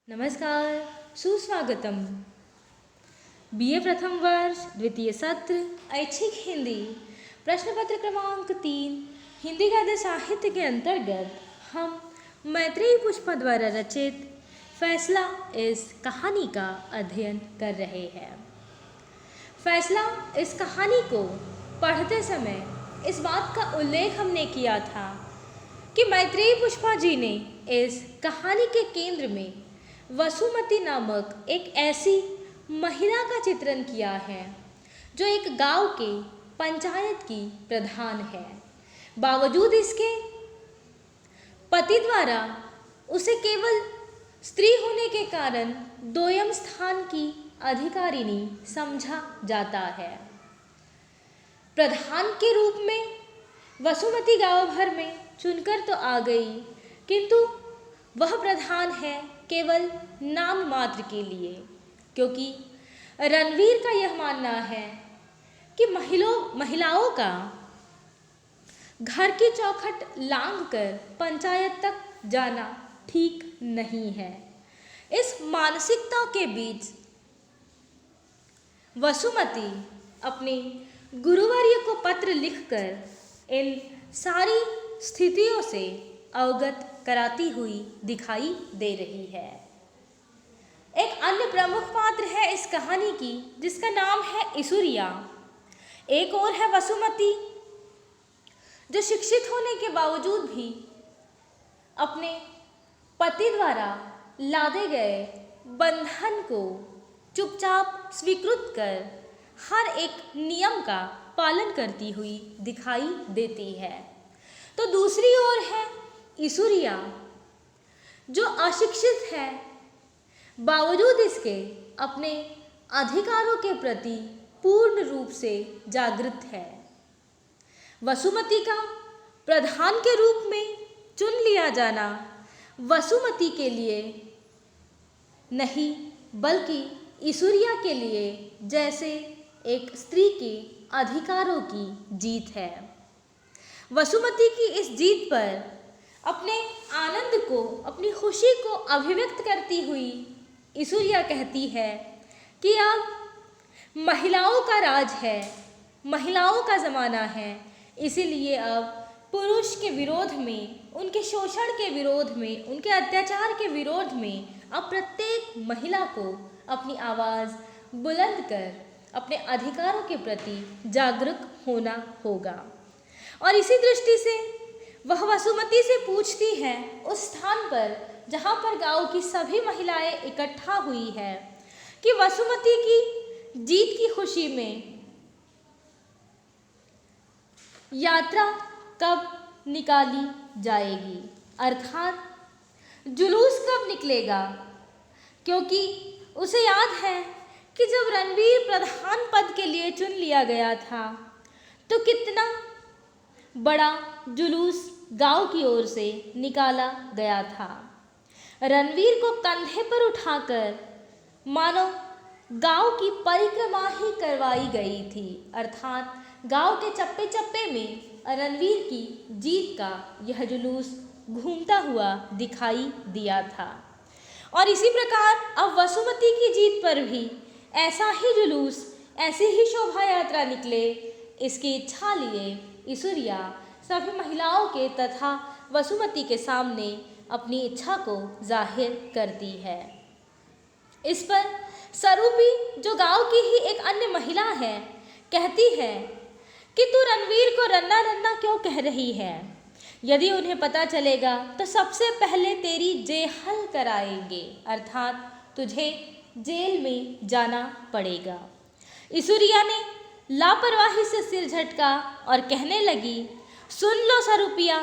नमस्कार, सुस्वागतम। बीए प्रथम वर्ष द्वितीय सत्र ऐच्छिक हिंदी प्रश्न पत्र क्रमांक 3 हिंदी गद्य साहित्य के अंतर्गत हम मैत्रेयी पुष्पा द्वारा रचित फैसला इस कहानी का अध्ययन कर रहे हैं। फैसला इस कहानी को पढ़ते समय इस बात का उल्लेख हमने किया था कि मैत्रेयी पुष्पा जी ने इस कहानी के केंद्र में वसुमती नामक एक ऐसी महिला का चित्रण किया है जो एक गांव के पंचायत की प्रधान है। बावजूद इसके पति द्वारा उसे केवल स्त्री होने के कारण दोयम स्थान की अधिकारिणी समझा जाता है। प्रधान के रूप में वसुमती गांव भर में चुनकर तो आ गई, किंतु वह प्रधान है केवल नाम मात्र के लिए, क्योंकि रणवीर का यह मानना है कि महिलाओं का घर की चौखट लांघकर पंचायत तक जाना ठीक नहीं है। इस मानसिकता के बीच वसुमती अपने गुरुवर्य को पत्र लिखकर इन सारी स्थितियों से अवगत कराती हुई दिखाई दे रही है। एक अन्य प्रमुख पात्र है इस कहानी की, जिसका नाम है ईश्वरिया। एक और है वसुमती, जो शिक्षित होने के बावजूद भी अपने पति द्वारा लादे गए बंधन को चुपचाप स्वीकृत कर हर एक नियम का पालन करती हुई दिखाई देती है। तो दूसरी ओर है ईश्वरिया, जो अशिक्षित है, बावजूद इसके अपने अधिकारों के प्रति पूर्ण रूप से जागृत है। वसुमती का प्रधान के रूप में चुन लिया जाना वसुमती के लिए नहीं, बल्कि ईश्वरिया के लिए जैसे एक स्त्री के अधिकारों की जीत है। वसुमती की इस जीत पर अपने आनंद को, अपनी खुशी को अभिव्यक्त करती हुई ईश्वरिया कहती है कि अब महिलाओं का राज है, महिलाओं का ज़माना है, इसीलिए अब पुरुष के विरोध में, उनके शोषण के विरोध में, उनके अत्याचार के विरोध में अब प्रत्येक महिला को अपनी आवाज़ बुलंद कर अपने अधिकारों के प्रति जागरूक होना होगा। और इसी दृष्टि से वह वसुमती से पूछती है, उस स्थान पर जहाँ पर गांव की सभी महिलाएं इकट्ठा हुई है, कि वसुमती की जीत की खुशी में यात्रा कब निकाली जाएगी, अर्थात जुलूस कब निकलेगा। क्योंकि उसे याद है कि जब रणवीर प्रधान पद के लिए चुन लिया गया था तो कितना बड़ा जुलूस गांव की ओर से निकाला गया था। रणवीर को कंधे पर उठाकर मानो गांव की परिक्रमा ही करवाई गई थी, अर्थात गांव के चप्पे चप्पे में रणवीर की जीत का यह जुलूस घूमता हुआ दिखाई दिया था। और इसी प्रकार अब वसुमती की जीत पर भी ऐसा ही जुलूस, ऐसी ही शोभा यात्रा निकले, इसकी इच्छा लिए ईश्वरिया सभी महिलाओं के तथा वसुमती के सामने अपनी इच्छा को जाहिर करती है। इस पर सरूपी, जो गांव की ही एक अन्य महिला है, कहती है कि तू रणवीर को रन्ना रन्ना क्यों कह रही है? यदि उन्हें पता चलेगा तो सबसे पहले तेरी जेहल कराएंगे, अर्थात तुझे जेल में जाना पड़ेगा। ईश्वरिया ने लापरवाही से सिर झटका और कहने लगी, सुन लो सरूपिया,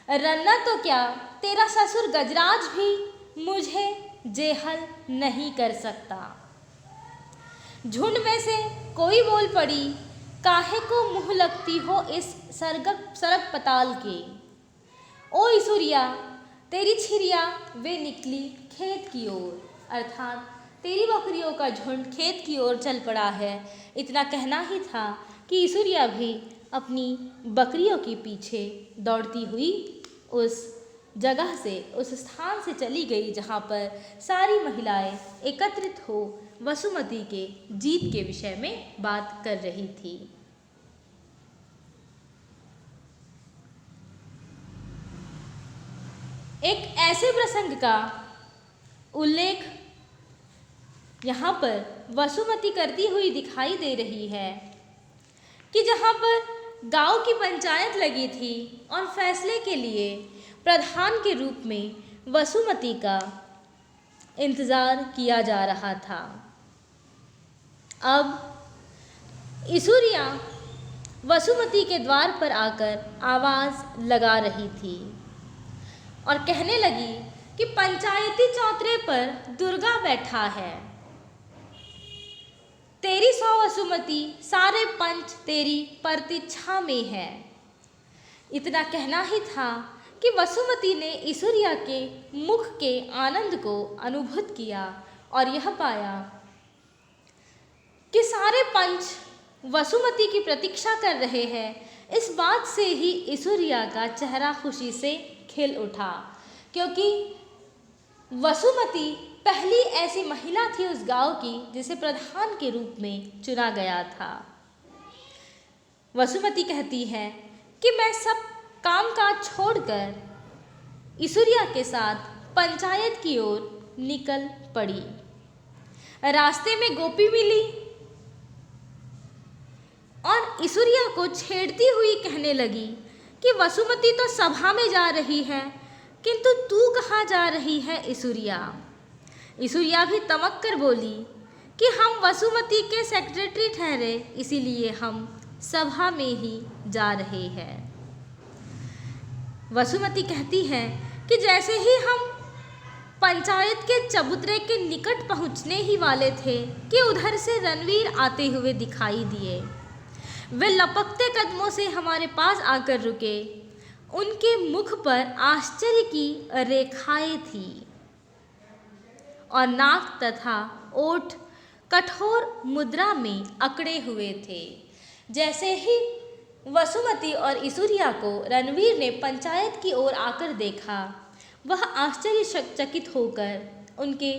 रन्ना तो क्या, तेरा ससुर गजराज भी मुझे जेहल नहीं कर सकता। झुंड में से कोई बोल पड़ी, काहे को मुँह लगती हो इस सरक पताल के। ओ ईश्वरिया, तेरी छिरिया वे निकली खेत की ओर, अर्थात तेरी बकरियों का झुंड खेत की ओर चल पड़ा है। इतना कहना ही था कि ईश्वरिया भी अपनी बकरियों के पीछे दौड़ती हुई उस जगह से उस स्थान से चली गई जहाँ पर सारी महिलाएं एकत्रित हो वसुमती के जीत के विषय में बात कर रही थी। एक ऐसे प्रसंग का उल्लेख यहाँ पर वसुमती करती हुई दिखाई दे रही है कि जहाँ पर गांव की पंचायत लगी थी और फैसले के लिए प्रधान के रूप में वसुमती का इंतज़ार किया जा रहा था। अब इसूरिया वसुमती के द्वार पर आकर आवाज़ लगा रही थी और कहने लगी कि पंचायती चौतरे पर दुर्गा बैठा है, तेरी 100 वसुमती, सारे पंच तेरी प्रतीक्षा में है। इतना कहना ही था कि वसुमती ने इसूरिया के मुख के आनंद को अनुभूत किया और यह पाया कि सारे पंच वसुमती की प्रतीक्षा कर रहे हैं। इस बात से ही इसूरिया का चेहरा खुशी से खिल उठा, क्योंकि वसुमती पहली ऐसी महिला थी उस गांव की जिसे प्रधान के रूप में चुना गया था। वसुमती कहती है कि मैं सब कामकाज छोड़कर इसूरिया के साथ पंचायत की ओर निकल पड़ी। रास्ते में गोपी मिली और इसूरिया को छेड़ती हुई कहने लगी कि वसुमती तो सभा में जा रही है, किंतु तू कहाँ जा रही है इसूरिया। इसूरिया भी तमक कर बोली कि हम वसुमती के सेक्रेटरी ठहरे, इसीलिए हम सभा में ही जा रहे हैं। वसुमती कहती है कि जैसे ही हम पंचायत के चबूतरे के निकट पहुंचने ही वाले थे कि उधर से रणवीर आते हुए दिखाई दिए। वे लपकते कदमों से हमारे पास आकर रुके। उनके मुख पर आश्चर्य की रेखाएं थी और नाक तथा ओठ कठोर मुद्रा में अकड़े हुए थे। जैसे ही वसुमती और इसूरिया को रणवीर ने पंचायत की ओर आकर देखा, वह आश्चर्यचकित होकर उनके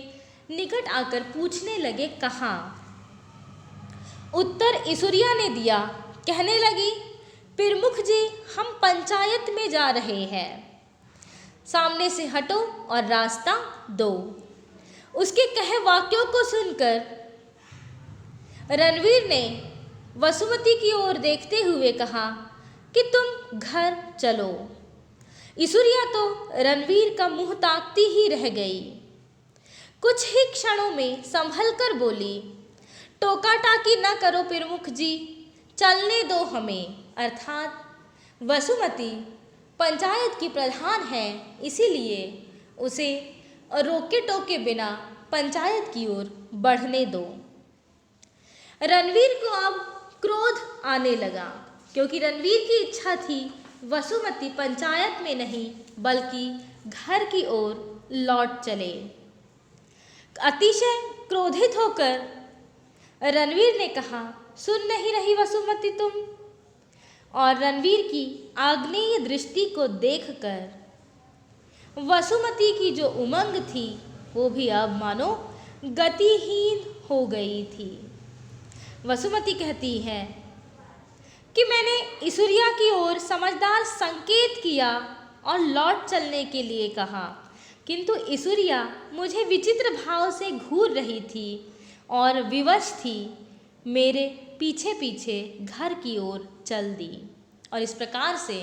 निकट आकर पूछने लगे, कहाँ। उत्तर इसूरिया ने दिया, कहने लगी, प्रमुख जी, हम पंचायत में जा रहे हैं, सामने से हटो और रास्ता दो। उसके कहे वाक्यों को सुनकर रणवीर ने वसुमती की ओर देखते हुए कहा कि तुम घर चलो। इसूरिया तो रणवीर का मुंह ताकती ही रह गई। कुछ ही क्षणों में संभल कर बोली, टोका टाकी न करो प्रमुख जी, चलने दो हमें। अर्थात वसुमती पंचायत की प्रधान है, इसीलिए उसे रोके टोके बिना पंचायत की ओर बढ़ने दो। रणवीर को अब क्रोध आने लगा, क्योंकि रणवीर की इच्छा थी वसुमती पंचायत में नहीं बल्कि घर की ओर लौट चले। अतिशय क्रोधित होकर रणवीर ने कहा, सुन नहीं रही वसुमती तुम। और रणवीर की आग्नेय दृष्टि को देखकर वसुमती की जो उमंग थी वो भी अब मानो गतिहीन हो गई थी। वसुमती कहती है कि मैंने इसूरिया की ओर समझदार संकेत किया और लौट चलने के लिए कहा, किंतु इसूरिया मुझे विचित्र भाव से घूर रही थी और विवश थी मेरे पीछे पीछे घर की ओर चल दी। और इस प्रकार से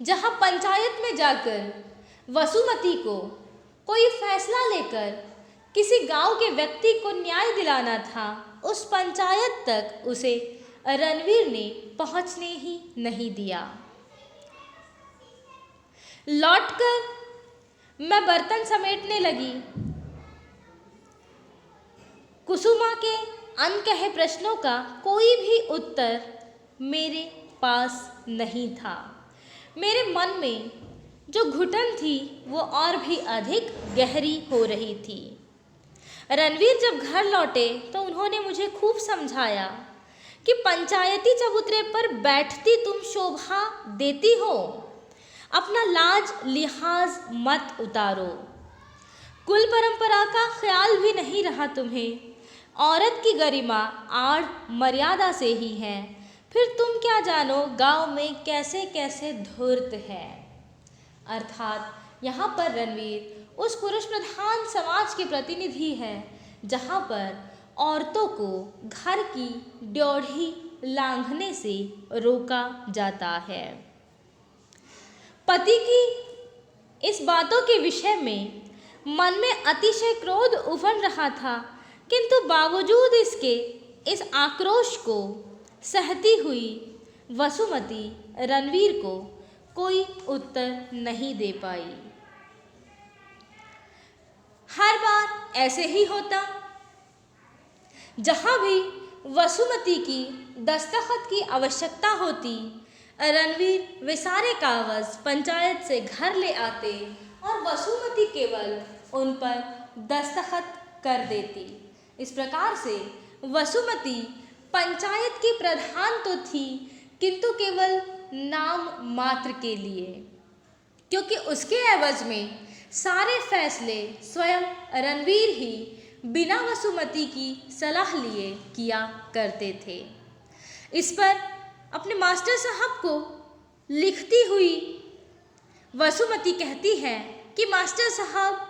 जहाँ पंचायत में जाकर वसुमती को कोई फैसला लेकर किसी गांव के व्यक्ति को न्याय दिलाना था, उस पंचायत तक उसे रणवीर ने पहुंचने ही नहीं दिया। लौटकर मैं बर्तन समेटने लगी। कुसुमा के अनकहे प्रश्नों का कोई भी उत्तर मेरे पास नहीं था। मेरे मन में जो घुटन थी वो और भी अधिक गहरी हो रही थी। रणवीर जब घर लौटे तो उन्होंने मुझे खूब समझाया कि पंचायती चबूतरे पर बैठती तुम शोभा देती हो, अपना लाज लिहाज मत उतारो। कुल परंपरा का ख्याल भी नहीं रहा तुम्हें। औरत की गरिमा आड़ मर्यादा से ही है। फिर तुम क्या जानो गांव में कैसे कैसे धूर्त है। अर्थात यहाँ पर रणवीर उस पुरुष प्रधान समाज के प्रतिनिधि है जहाँ पर औरतों को घर की ड्योढ़ी लांघने से रोका जाता है। पति की इस बातों के विषय में मन में अतिशय क्रोध उफन रहा था, किंतु बावजूद इसके इस आक्रोश को सहती हुई वसुमती रणवीर को कोई उत्तर नहीं दे पाई। हर बार ऐसे ही होता। जहाँ भी वसुमती की दस्तखत की आवश्यकता होती, रणवीर वे सारे कागज पंचायत से घर ले आते और वसुमती केवल उन पर दस्तखत कर देती। इस प्रकार से वसुमती पंचायत की प्रधान तो थी, किंतु केवल नाम मात्र के लिए, क्योंकि उसके एवज में सारे फैसले स्वयं रणवीर ही बिना वसुमती की सलाह लिए किया करते थे। इस पर अपने मास्टर साहब को लिखती हुई वसुमती कहती है कि मास्टर साहब,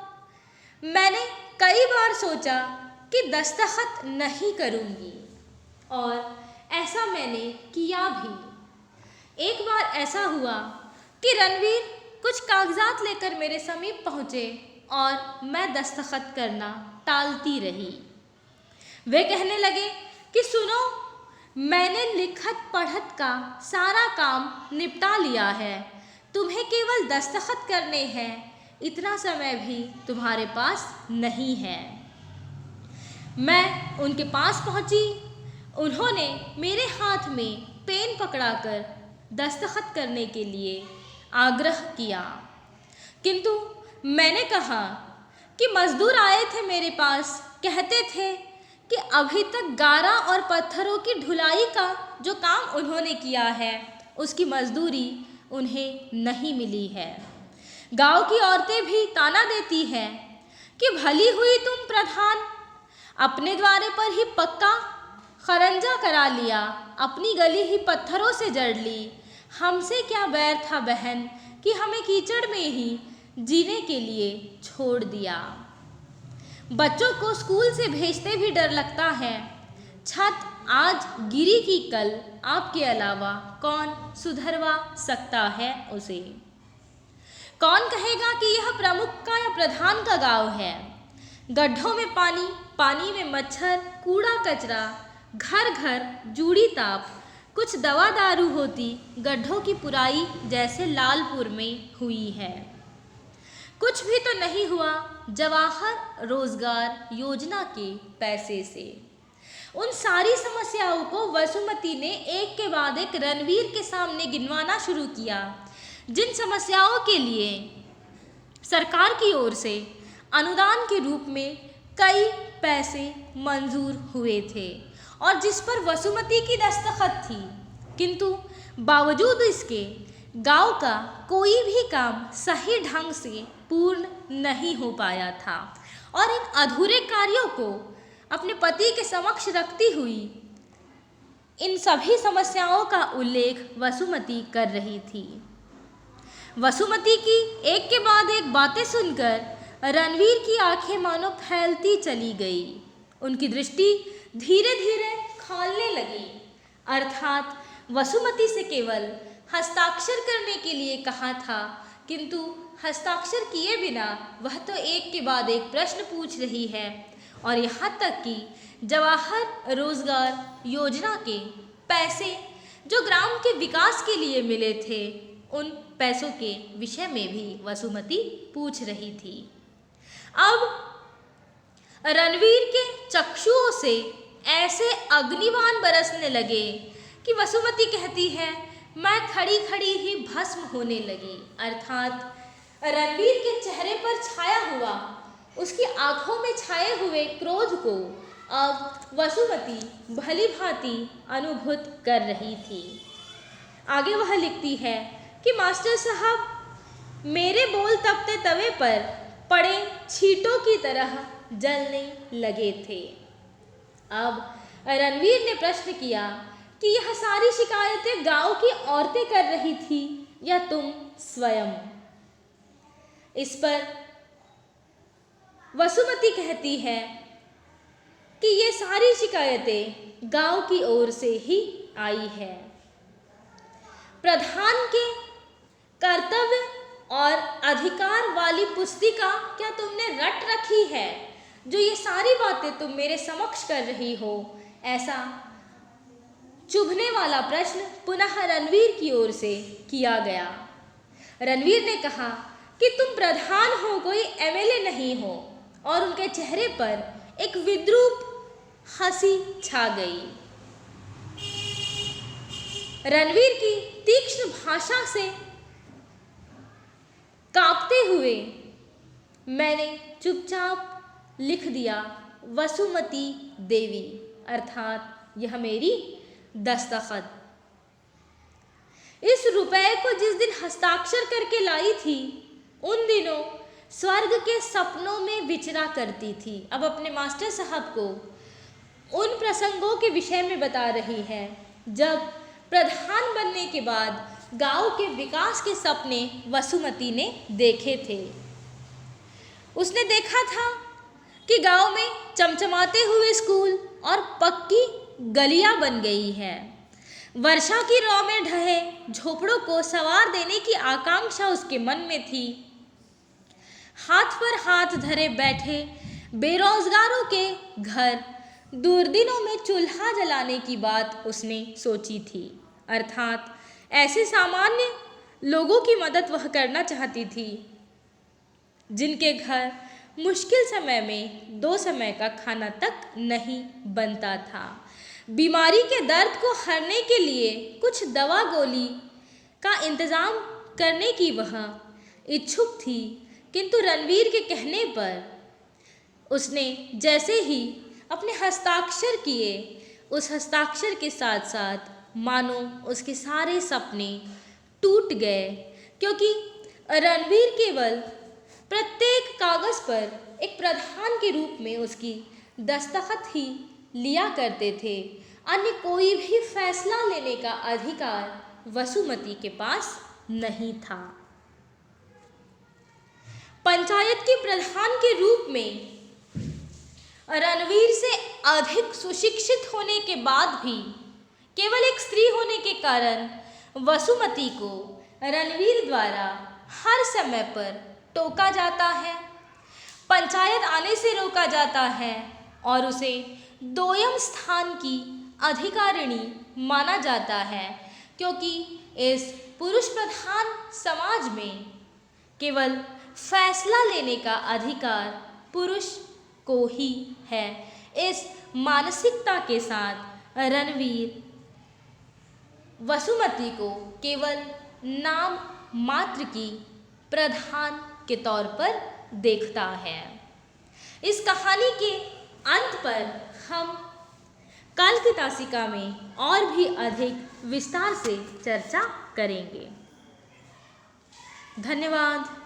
मैंने कई बार सोचा कि दस्तखत नहीं करूँगी और ऐसा मैंने किया भी। एक बार ऐसा हुआ कि रणवीर कुछ कागजात लेकर मेरे समीप पहुँचे और मैं दस्तखत करना टालती रही। वे कहने लगे कि सुनो, मैंने लिखत पढ़त का सारा काम निपटा लिया है, तुम्हें केवल दस्तखत करने हैं, इतना समय भी तुम्हारे पास नहीं है। मैं उनके पास पहुंची। उन्होंने मेरे हाथ में पेन पकड़ाकर दस्तखत करने के लिए आग्रह किया, किंतु मैंने कहा कि मजदूर आए थे मेरे पास, कहते थे कि अभी तक गारा और पत्थरों की ढुलाई का जो काम उन्होंने किया है उसकी मजदूरी उन्हें नहीं मिली है। गांव की औरतें भी ताना देती हैं कि भली हुई तुम प्रधान, अपने द्वारे पर ही पक्का खरंजा करा लिया, अपनी गली ही पत्थरों से जड़ ली। हमसे क्या बैर था बहन कि हमें कीचड़ में ही जीने के लिए छोड़ दिया। बच्चों को स्कूल से भेजते भी डर लगता है। छत आज गिरी की कल आपके अलावा कौन सुधरवा सकता है उसे। कौन कहेगा कि यह प्रमुख का या प्रधान का गांव है। गड्ढों में पानी, पानी में मच्छर, कूड़ा कचरा, घर घर जूड़ी ताप, कुछ दवा दारू होती गड्ढों की पुराई जैसे लालपुर में हुई है। कुछ भी तो नहीं हुआ जवाहर रोजगार योजना के पैसे से। उन सारी समस्याओं को वसुमती ने एक के बाद एक रणवीर के सामने गिनवाना शुरू किया, जिन समस्याओं के लिए सरकार की ओर से अनुदान के रूप में कई पैसे मंजूर हुए थे और जिस पर वसुमती की दस्तखत थी, किंतु बावजूद इसके गांव का कोई भी काम सही ढंग से पूर्ण नहीं हो पाया था। और इन अधूरे कार्यों को अपने पति के समक्ष रखती हुई इन सभी समस्याओं का उल्लेख वसुमती कर रही थी। वसुमती की एक के बाद एक बातें सुनकर रणवीर की आंखें मानो फैलती चली गई। उनकी दृष्टि धीरे धीरे खौलने लगी। अर्थात वसुमती से केवल हस्ताक्षर करने के लिए कहा था, किंतु हस्ताक्षर किए बिना वह तो एक के बाद एक प्रश्न पूछ रही है और यहाँ तक कि जवाहर रोजगार योजना के पैसे जो ग्राम के विकास के लिए मिले थे, उन पैसों के विषय में भी वसुमती पूछ रही थी। अब रणवीर के चक्षुओं से ऐसे अग्निबाण बरसने लगे कि वसुमती कहती है, मैं खड़ी खड़ी ही भस्म होने लगी। अर्थात रणवीर के चेहरे पर छाया हुआ, उसकी आंखों में छाए हुए क्रोध को अब वसुमती भली भांति अनुभूत कर रही थी। आगे वह लिखती है कि मास्टर साहब, मेरे बोल तपते तवे पर पड़े छींटों की तरह जलने लगे थे। अब रणवीर ने प्रश्न किया कि यह सारी शिकायतें गांव की औरतें कर रही थी या तुम स्वयं? इस पर वसुमती कहती है कि ये सारी शिकायतें गांव की ओर से ही आई है। प्रधान के कर्तव्य और अधिकार वाली पुस्तिका क्या तुमने रट रखी है जो ये सारी बातें तुम मेरे समक्ष कर रही हो? ऐसा चुभने वाला प्रश्न पुनः रणवीर की ओर से किया गया। रणवीर ने कहा कि तुम प्रधान हो, कोई एमएलए नहीं हो, और उनके चेहरे पर एक विद्रूप हंसी छा गई। रणवीर की तीक्ष्ण भाषा से कांपते हुए मैंने चुपचाप लिख दिया वसुमती देवी, अर्थात यह मेरी दस्तखत। इस रुपए को जिस दिन हस्ताक्षर करके लाई थी उन दिनों स्वर्ग के सपनों में विचरा करती थी। अब अपने मास्टर साहब को उन प्रसंगों के विषय में बता रही है जब प्रधान बनने के बाद गांव के विकास के सपने वसुमती ने देखे थे। उसने देखा था कि गांव में चमचमाते हुए स्कूल और पक्की गलियां बन गई है। वर्षा की रौ में ढहे झोपड़ों को संवार देने की आकांक्षा उसके मन में थी। हाथ पर हाथ धरे बैठे बेरोजगारों के घर दुर्दिनों में चूल्हा जलाने की बात उसने सोची थी, अर्थात ऐसे सामान्य लोगों की मदद वह करना चाहती थी जिनके घर मुश्किल समय में 2 समय का खाना तक नहीं बनता था। बीमारी के दर्द को हरने के लिए कुछ दवा गोली का इंतजाम करने की वह इच्छुक थी, किंतु रणवीर के कहने पर उसने जैसे ही अपने हस्ताक्षर किए, उस हस्ताक्षर के साथ साथ मानो उसके सारे सपने टूट गए, क्योंकि रणवीर केवल प्रत्येक कागज पर एक प्रधान के रूप में उसकी दस्तखत ही लिया करते थे। अन्य कोई भी फैसला लेने का अधिकार वसुमती के पास नहीं था। पंचायत के प्रधान के रूप में रणवीर से अधिक सुशिक्षित होने के बाद भी केवल एक स्त्री होने के कारण वसुमती को रणवीर द्वारा हर समय पर टोका जाता है, पंचायत आने से रोका जाता है और उसे दोयम स्थान की अधिकारिणी माना जाता है, क्योंकि इस पुरुष प्रधान समाज में केवल फैसला लेने का अधिकार पुरुष को ही है। इस मानसिकता के साथ रणवीर वसुमती को केवल नाम मात्र की प्रधान के तौर पर देखता है। इस कहानी के अंत पर हम कल की तासिका में और भी अधिक विस्तार से चर्चा करेंगे। धन्यवाद।